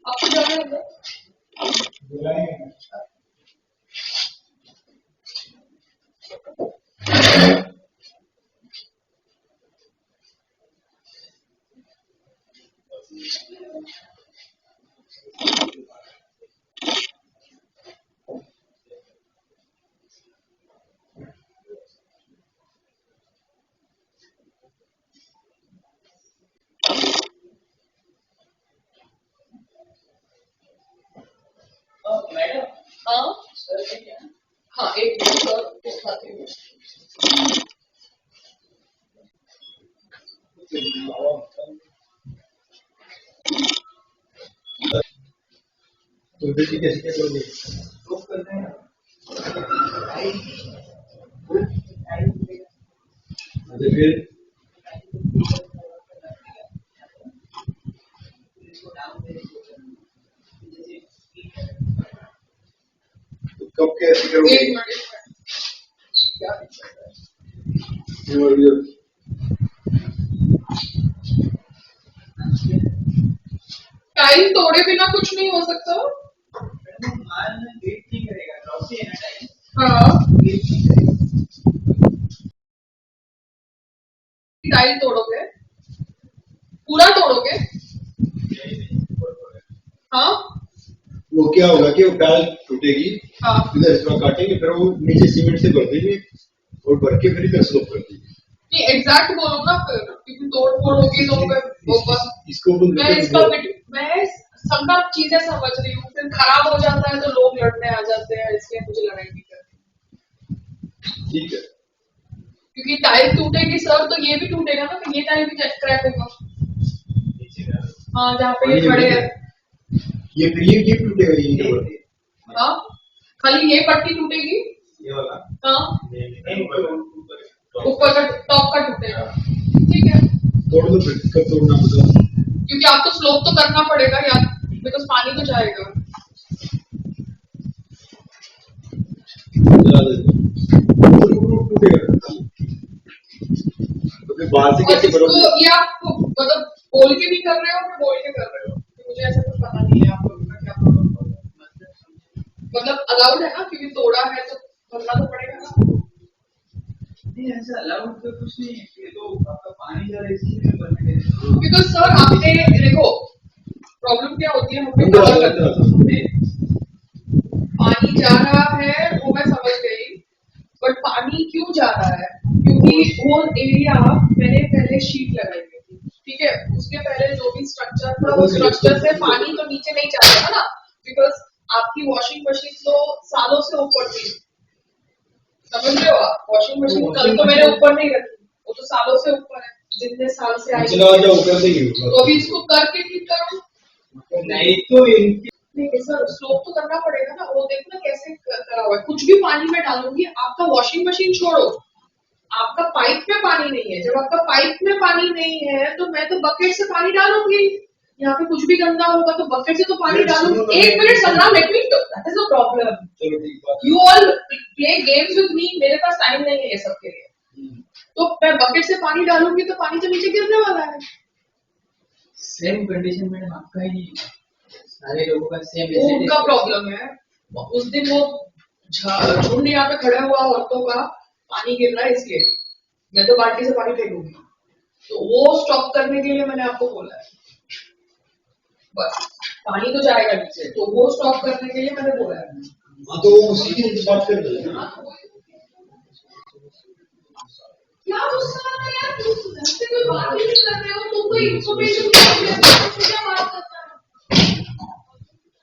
आपको जाना है मैडम? हाँ हाँ, एक मिनट दिखाती हूँ। तो बेटी कैसे करोगे? प्रूफ करते हैं अच्छा फिर तो कब कैसे करोगे? एक मिनट क्या टाइम तोड़े बिना कुछ नहीं हो सकता। हाँ, टाइल तोड़ोगे, पूरा तोड़ोगे? हाँ वो क्या होगा कि वो टाइल टूटेगी, हाँ, इधर इसमें काटेंगे, फिर वो नीचे सीमेंट से भर देंगे और भर के फिर इधर स्लोप कर देंगे। नहीं एग्जैक्ट बोलो ना फिर, क्योंकि तोड़ फोड़ होगी तो फिर इसको मैं इसका मैं सबका चीजें समझ रही हूँ, फिर खराब हो जाता है तो लोग लड़ने आ जाते हैं, इसलिए मुझे लड़ाई नहीं करनी। ठीक है, क्योंकि टाइल टूटेगी सर तो ये भी टूटेगा ना, तो ये टाइल भी क्रैक होगा। हाँ, जहाँ पे ये खड़े हैं। ये टूटेगा, ये हाँ, खाली ये पट्टी टूटेगी। ये वाला हाँ, ऊपर का टॉप का टूटेगा। ठीक है, तोड़ दो फिर, कब तोड़ना होगा? क्योंकि आपको स्लोप तो करना पड़ेगा यार, बिकॉज पानी तो जाएगा। टूटेगा तो फिर बाहर से कैसे करोगे? ये आप मतलब बोल के नहीं कर रहे हो, फिर बोल के कर रहे हो, मुझे ऐसा कुछ पता नहीं है आप लोगों का क्या प्रॉब्लम है। मतलब अलाउड है ना, क्योंकि तोड़ा है तो करना तो पड़ेगा ना। नहीं ऐसा अलाउड तो कुछ नहीं है, ये तो आपका पानी जा रहा है इसलिए बनने देते। बिकॉज सर आपने देखो प्रॉब्लम क्या होती है, हमने कवर करते हैं, पानी जा रहा है वो मैं समझ गई, बट पानी क्यों जा रहा है? क्योंकि वो एरिया मैंने पहले शीट लगाई थी, ठीक है, उसके पहले जो भी स्ट्रक्चर था वो स्ट्रक्चर से पानी तो नीचे नहीं जा रहा था ना, बिकॉज आपकी वॉशिंग मशीन तो सालों से ऊपर थी, समझ रहे हो आप? वॉशिंग मशीन कल तो मैंने ऊपर नहीं रखी, वो तो सालों से ऊपर है, जितने साल से आई, तो अभी इसको करके ठीक करो। नहीं तो नहीं सर, स्लोप तो करना पड़ेगा ना, वो देखो ना कैसे करा हुआ है, कुछ भी पानी में डालूंगी, आपका वॉशिंग मशीन छोड़ो, आपका पाइप में पानी नहीं है, जब आपका पाइप में पानी नहीं है तो मैं तो बकेट से पानी डालूंगी, यहाँ पे कुछ भी गंदा होगा तो बकेट से तो पानी डालूंगी। एक minute sir, let me, that is the problem, you all play games with me, मेरे पास टाइम नहीं है ये सब के लिए, तो मैं बकेट से पानी डालूंगी तो पानी तो नीचे गिरने वाला है। सेम कंडीशन में आपका ही सारे लोगों का सेम उनका प्रॉब्लम है, उस दिन वो झुंड यहाँ पे खड़ा हुआ औरतों का पानी गिर रहा है, इसलिए मैं तो बाल्टी से पानी फेंकूंगी, तो वो स्टॉप करने के लिए मैंने आपको बोला है, बस पानी तो जाएगा नीचे, तो वो स्टॉप करने के लिए मैंने बोला है। हाँ तो उसी की बात कर रहे हैं। क्या गुस्सा है यार, तुम ढंग से कोई बात ही नहीं कर रहे हो, तुम कोई इंफॉर्मेशन क्या बात करता है?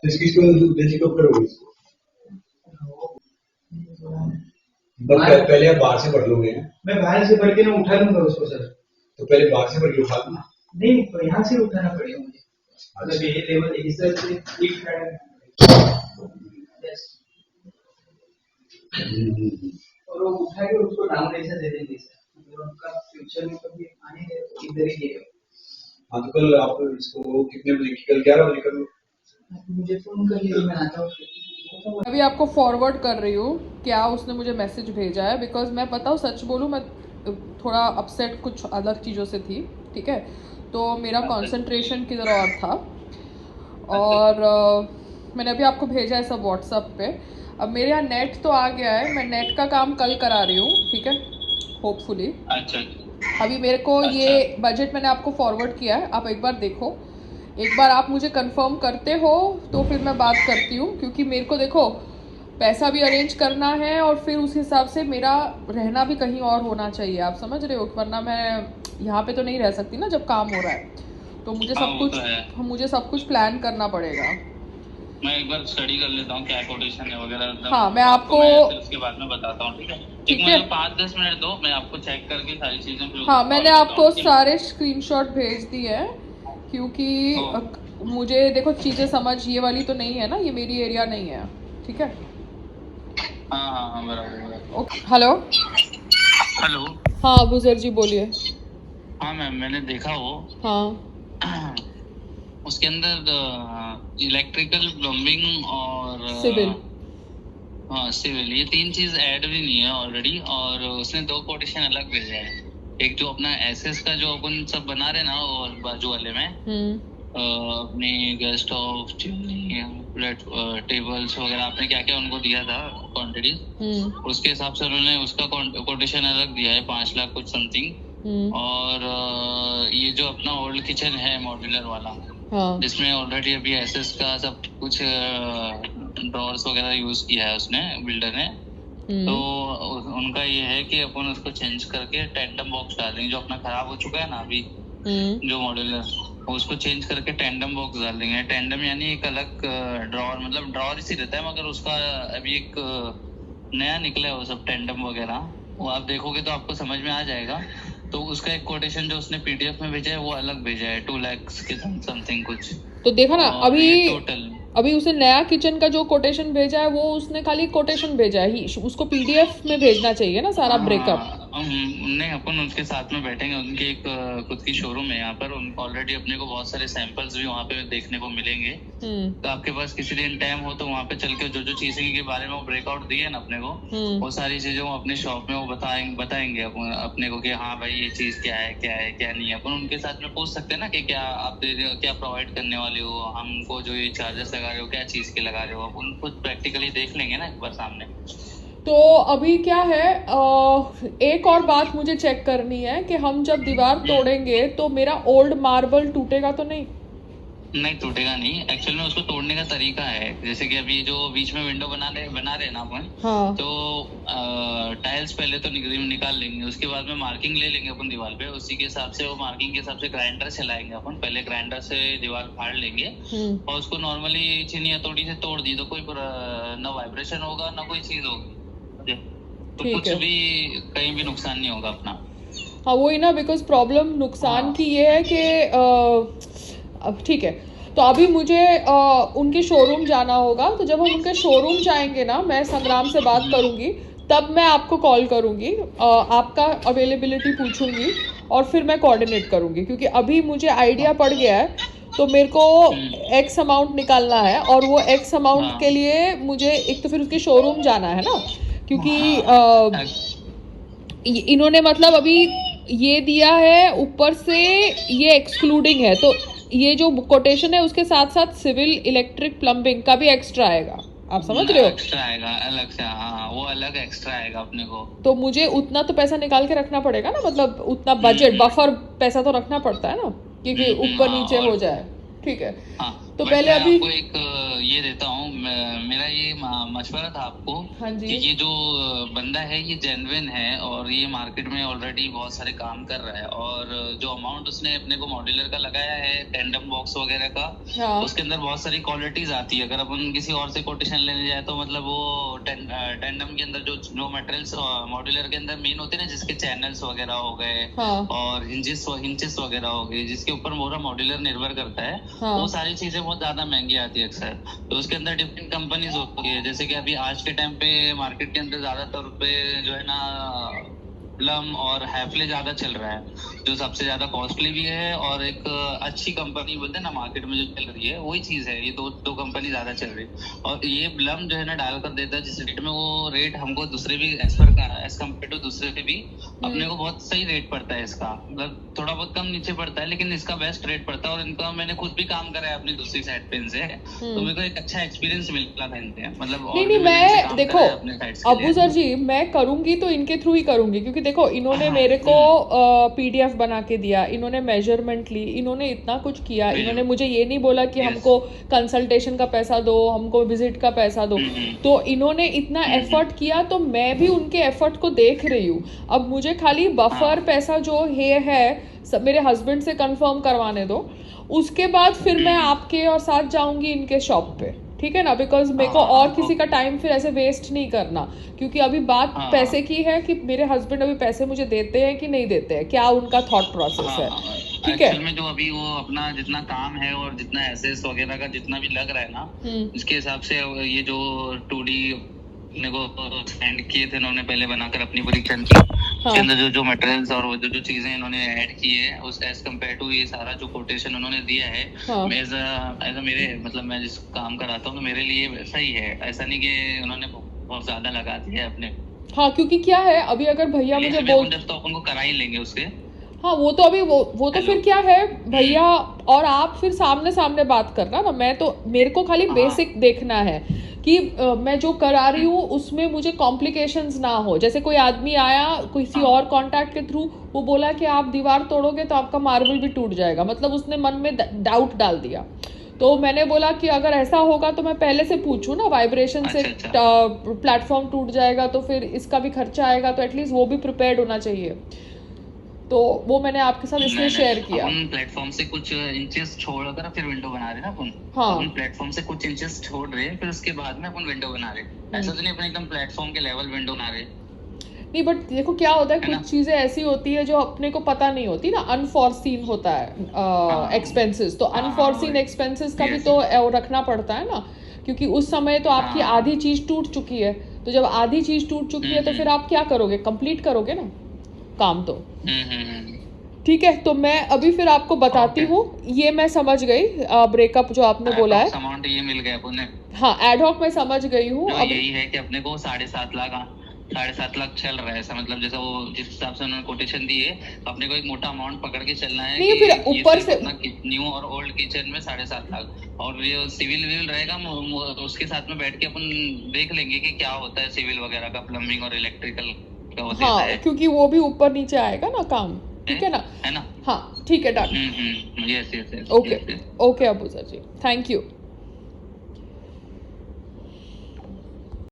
इसकी देने को करोगे इसको, पहले आप बाहर से पढ़ लोगे, मैं बाहर से पढ़ के ना उठा लूंगा उसको सर, तो पहले बाहर से पढ़ के उठा दूंगा। नहीं तो यहाँ से उठाना पड़ेगा मुझे, मतलब ये लेवल इधर से ठीक है, और वो उठा के उसको डाउन ऐसा दे देंगे सर, अगर उनका फ्यूचर में कभी आने है तो इधर ही है। हाँ तो कल आप इसको कितने बजे, कल 11 बजे कर लो। आप मुझे फोन कर लीजिए, मैं आता हूँ। अभी आपको फॉरवर्ड कर रही हूँ क्या उसने मुझे मैसेज भेजा है, बिकॉज मैं बताऊँ सच बोलूँ, मैं थोड़ा अपसेट कुछ अलग चीज़ों से थी, ठीक है, तो मेरा कंसंट्रेशन किधर और था, और मैंने अभी आपको भेजा है सब व्हाट्सएप पे। अब मेरे यहाँ नेट तो आ गया है, मैं नेट का काम कल करा रही हूँ, ठीक है, होपफुली। अच्छा अभी मेरे को ये बजट मैंने आपको फॉरवर्ड किया है, आप एक बार देखो, एक बार आप मुझे कंफर्म करते हो तो फिर मैं बात करती हूँ, क्योंकि मेरे को देखो पैसा भी अरेंज करना है और फिर उस हिसाब से मेरा रहना भी कहीं और होना चाहिए, आप समझ रहे हो, वरना मैं यहाँ पे तो नहीं रह सकती ना जब काम हो रहा है, तो मुझे हाँ, मुझे सब कुछ प्लान करना पड़ेगा। मैं एक बार स्टडी कर लेता हूँ क्या कोटेशन है वगैरह। हाँ, मैं आपको उसके बाद में बताता हूँ, ठीक है? ठीक एक है। मुझे 5-10 मिनट दो, मैं आपको चेक करके सारी चीजें हाँ, मैंने आपको सारे स्क्रीनशॉट भेज दिए हैं, क्योंकि मुझे देखो चीज़ें समझ ये वाली तो नहीं है ना, ये मेरी एरिया नहीं है, ठीक है। हाँ बराबर। Okay, hello hello. हाँ अबूजर जी बोलिए। हाँ मैम, मैंने देखा वो, हाँ उसके अंदर इलेक्ट्रिकल, प्लम्बिंग और सिविल, हाँ सिविल, ये 3 चीज ऐड भी नहीं है ऑलरेडी, और उसने 2 कोटेशन अलग भेजा है। एक जो अपना एसएस का जो अपन सब बना रहे ना, और बाजू वाले में अपनी गेस्ट ऑफ चिमनी, टेबल्स वगैरह आपने क्या क्या उनको दिया था क्वांटिटी, उसके हिसाब से उन्होंने उसका कोटेशन अलग दिया है 5 लाख कुछ समथिंग। और ये जो अपना ओल्ड किचन है मॉड्यूलर वाला, हाँ, जिसमें ऑलरेडी अभी एसएस का सब कुछ ड्रॉर्स वगैरह यूज किया है उसने, बिल्डर ने, तो उनका ये है कि अपन उसको चेंज करके टेंडम बॉक्स डाल देंगे, जो अपना खराब हो चुका है ना अभी जो मॉड्यूलर, उसको चेंज करके टेंडम बॉक्स डाल देंगे। टेंडम यानी एक अलग ड्रॉर, मतलब ड्रॉर इसी रहता है, मगर उसका अभी एक नया निकला है वो सब टेंडम वगैरह, वो आप देखोगे तो आपको समझ में आ जाएगा। तो उसका एक कोटेशन जो उसने पीडीएफ में भेजा है वो अलग भेजा है, 2 लाख के समथिंग कुछ। तो देखा ना, टोटल अभी उसने नया किचन का जो कोटेशन भेजा है वो उसने खाली कोटेशन भेजा है ही, उसको पीडीएफ में भेजना चाहिए ना सारा ब्रेकअप। नहीं, अपन उनके साथ में बैठेंगे, उनकी एक खुद की शोरूम है यहाँ पर, उनको ऑलरेडी अपने को बहुत सारे सैंपल्स भी वहाँ पे देखने को मिलेंगे। तो आपके पास किसी दिन टाइम हो तो वहाँ पे चल के जो जो चीजें के बारे में वो ब्रेकआउट दिए ना अपने को, वो सारी चीजें वो अपने शॉप में वो बताएंगे अपने को कि हाँ भाई ये चीज क्या है क्या नहीं है। अपन उनके साथ में पूछ सकते हैं ना कि क्या आप दे रहे हो, क्या प्रोवाइड करने वाले हो, हमको जो ये चार्जेस लगा रहे हो क्या चीज के लगा रहे हो, अपन खुद प्रैक्टिकली देख लेंगे ना एक बार सामने। तो अभी क्या है, एक और बात मुझे चेक करनी है कि हम जब दीवार तोड़ेंगे तो मेरा ओल्ड मार्बल टूटेगा तो नहीं? नहीं टूटेगा नहीं, एक्चुअल में उसको तोड़ने का तरीका है, जैसे कि अभी जो बीच में विंडो बना रहे ना अपन, हाँ, तो टाइल्स पहले तो निकाल लेंगे, उसके बाद में मार्किंग ले लेंगे अपन दीवार पे, उसी के हिसाब से वो मार्किंग के हिसाब से ग्राइंडर चलाएंगे अपन, पहले ग्राइंडर से दीवार फाड़ लेंगे और उसको नॉर्मली चीनी हथौड़ी से तोड़ दी तो कोई ना वाइब्रेशन होगा ना कोई चीज होगी, तो कुछ भी कहीं भी नुकसान नहीं होगा अपना। हाँ वही ना, बिकॉज प्रॉब्लम नुकसान की ये है कि अब ठीक है, तो अभी मुझे उनके शोरूम जाना होगा, तो जब हम उनके शोरूम जाएंगे ना, मैं संग्राम से बात करूंगी, तब मैं आपको कॉल करूंगी, आपका अवेलेबिलिटी पूछूंगी और फिर मैं कोऑर्डिनेट करूंगी, क्योंकि अभी मुझे आइडिया पड़ गया है, तो मेरे को एक्स अमाउंट निकालना है और वो एक्स अमाउंट के लिए मुझे एक तो फिर उसके शोरूम जाना है ना, क्योंकि इन्होंने मतलब अभी ये दिया है ऊपर से, ये एक्सक्लूडिंग है, तो ये जो कोटेशन है उसके साथ साथ सिविल, इलेक्ट्रिक, प्लम्बिंग का भी एक्स्ट्रा आएगा, आप समझ रहे हो? एक्स्ट्रा आएगा अलग से, हाँ वो अलग एक्स्ट्रा आएगा अपने को, तो मुझे उतना तो पैसा निकाल के रखना पड़ेगा ना, मतलब उतना बजट बफर पैसा तो रखना पड़ता है ना, क्योंकि ऊपर नीचे हो जाए, ठीक है। तो पहले अभी आपको एक ये देता हूँ, मेरा ये मशवरा था आपको, हाँ जी, कि ये जो बंदा है ये जेन्युइन है और ये मार्केट में ऑलरेडी बहुत सारे काम कर रहा है, और जो अमाउंट उसने अपने को मॉड्यूलर का लगाया है टेंडम बॉक्स वगैरह का, हाँ, उसके अंदर बहुत सारी क्वालिटीज आती है, अगर अपन किसी और से कोटेशन लेने जाए तो मतलब वो टेंडम के अंदर जो मटेरियल्स मॉड्यूलर के अंदर मेन होते हैं ना, जिसके चैनल्स वगैरह हो गए, हाँ, और हिंजेस वगैरह हो गए, जिसके ऊपर पूरा मॉड्यूलर निर्भर करता है, हाँ, वो सारी चीजें बहुत ज्यादा महंगी आती है अक्सर, तो उसके अंदर डिफरेंट कंपनीज होती है, जैसे कि अभी आज के टाइम पे मार्केट के अंदर ज्यादातर पे जो है ना ब्लम और हैफले ज्यादा चल रहा है, जो सबसे ज्यादा कॉस्टली भी है और एक अच्छी कंपनी बोलते हैं ना मार्केट में जो चल रही है, वही चीज है। ये दो कंपनी ज्यादा चल रही है। और ये ब्लम जो है ना डाल कर देता है जिस रेट में, वो रेट हमको दूसरे भी एज कम्पेयर टू दूसरे से भी अपने को बहुत सही रेट पड़ता है इसका। मतलब थोड़ा बहुत कम नीचे पड़ता है, लेकिन इसका बेस्ट रेट पड़ता है। और इनका मैंने खुद भी काम करा है अपनी दूसरी साइड पे इनसे, तो मेरे को एक अच्छा एक्सपीरियंस मिला था इनसे। मतलब नहीं मैं देखो अबू सर जी, मैं करूंगी तो इनके थ्रू ही करूंगी, क्योंकि देखो इन्होंने मेरे को पीडीएफ बना के दिया, इन्होंने मेजरमेंट ली, इन्होंने इतना कुछ किया। इन्होंने मुझे ये नहीं बोला कि हमको कंसल्टेशन का पैसा दो, हमको विजिट का पैसा दो। तो इन्होंने इतना एफर्ट किया, तो मैं भी उनके एफर्ट को देख रही हूँ। अब मुझे खाली बफर पैसा जो है मेरे हस्बैंड से कंफर्म करवाने दो, उसके बाद फिर मैं आपके और साथ जाऊंगी इनके शॉप पे, ठीक है ना? बिकॉज मेरे को और किसी का टाइम फिर ऐसे वेस्ट नहीं करना, क्योंकि अभी बात पैसे की है कि मेरे हस्बैंड अभी पैसे मुझे देते हैं कि नहीं देते हैं, क्या उनका थॉट प्रोसेस है। ठीक है, में जो अभी वो अपना जितना काम है और जितना एसेस वगैरह का जितना भी लग रहा है ना, इसके हिसाब से ये जो 2D अपने को सेंड किए थे इन्होंने पहले बनाकर अपनी पूरी के अंदर जो मटेरियल्स और जो चीजें इन्होंने ऐड की है, उस एज कम्पेयर टू ये सारा जो कोटेशन उन्होंने दिया है, एज अ मेरे मतलब मैं जिस काम कराता हूँ तो मेरे लिए सही है। ऐसा नहीं कि उन्होंने बहुत ज्यादा लगा दिया है अपने। हाँ, क्योंकि क्या है अभी अगर भैया मुझे बोल तो अपन को करा ही लेंगे उसके। हाँ, वो तो अभी वो तो फिर क्या है भैया और आप फिर सामने बात करना ना। मैं तो मेरे को खाली बेसिक देखना है कि मैं जो करा रही हूँ उसमें मुझे कॉम्प्लिकेशंस ना हो। जैसे कोई आदमी आया किसी और कांटेक्ट के थ्रू, वो बोला कि आप दीवार तोड़ोगे तो आपका मार्बल भी टूट जाएगा, मतलब उसने मन में डाउट डाल दिया। तो मैंने बोला कि अगर ऐसा होगा तो मैं पहले से पूछूं ना, वाइब्रेशन से प्लेटफॉर्म टूट जाएगा तो फिर इसका भी खर्चा आएगा, तो एटलीस्ट वो भी प्रिपेयर्ड होना चाहिए। तो वो मैंने आपके साथ इसलिए शेयर किया। अपन प्लेटफॉर्म से कुछ इंचेस छोड़कर फिर विंडो बना रहे ना अपन। अपन प्लेटफॉर्म से कुछ इंचेस छोड़ रहे हैं, फिर उसके बाद में अपन विंडो बना रहे। ऐसा तो नहीं अपन एकदम प्लेटफॉर्म के लेवल विंडो बना रहे नहीं। बट देखो क्या होता है, कुछ चीजें ऐसी होती है जो अपने को पता नहीं होती ना, अनफॉरसीन होता है एक्सपेंसेस। तो अनफॉरसीन एक्सपेंसेस का भी तो रखना पड़ता है ना, क्योंकि उस समय तो आपकी आधी चीज टूट चुकी है। तो जब आधी चीज टूट चुकी है तो फिर आप क्या करोगे, कंप्लीट करोगे ना काम। तो ठीक है, तो मैं अभी फिर आपको बताती हूँ। ये मैं समझ गई ब्रेकअप जो आपने बोला है, अमाउंट ये मिल गया अपने। हाँ, एडहॉक मैं समझ गई हूँ। अब यही है कि अपने को 7.5 लाख चल रहा है ऐसा, मतलब जैसा वो जिस हिसाब से उन्होंने कोटेशन दी है, अपने को एक मोटा अमाउंट पकड़ के चलना है। नहीं, फिर ऊपर से न्यू और ओल्ड किचन में 7.5 लाख, और ये सिविल विल रहेगा उसके साथ में बैठ के अपन देख लेंगे कि क्या होता है सिविल वगैरह का, प्लम्बिंग और इलेक्ट्रिकल का होता है। क्योंकि वो भी ऊपर नीचे आएगा ना काम, ठीक है ना? है ना? हाँ, ठीक है, done. Yes. Okay Abu sir ji, thank you.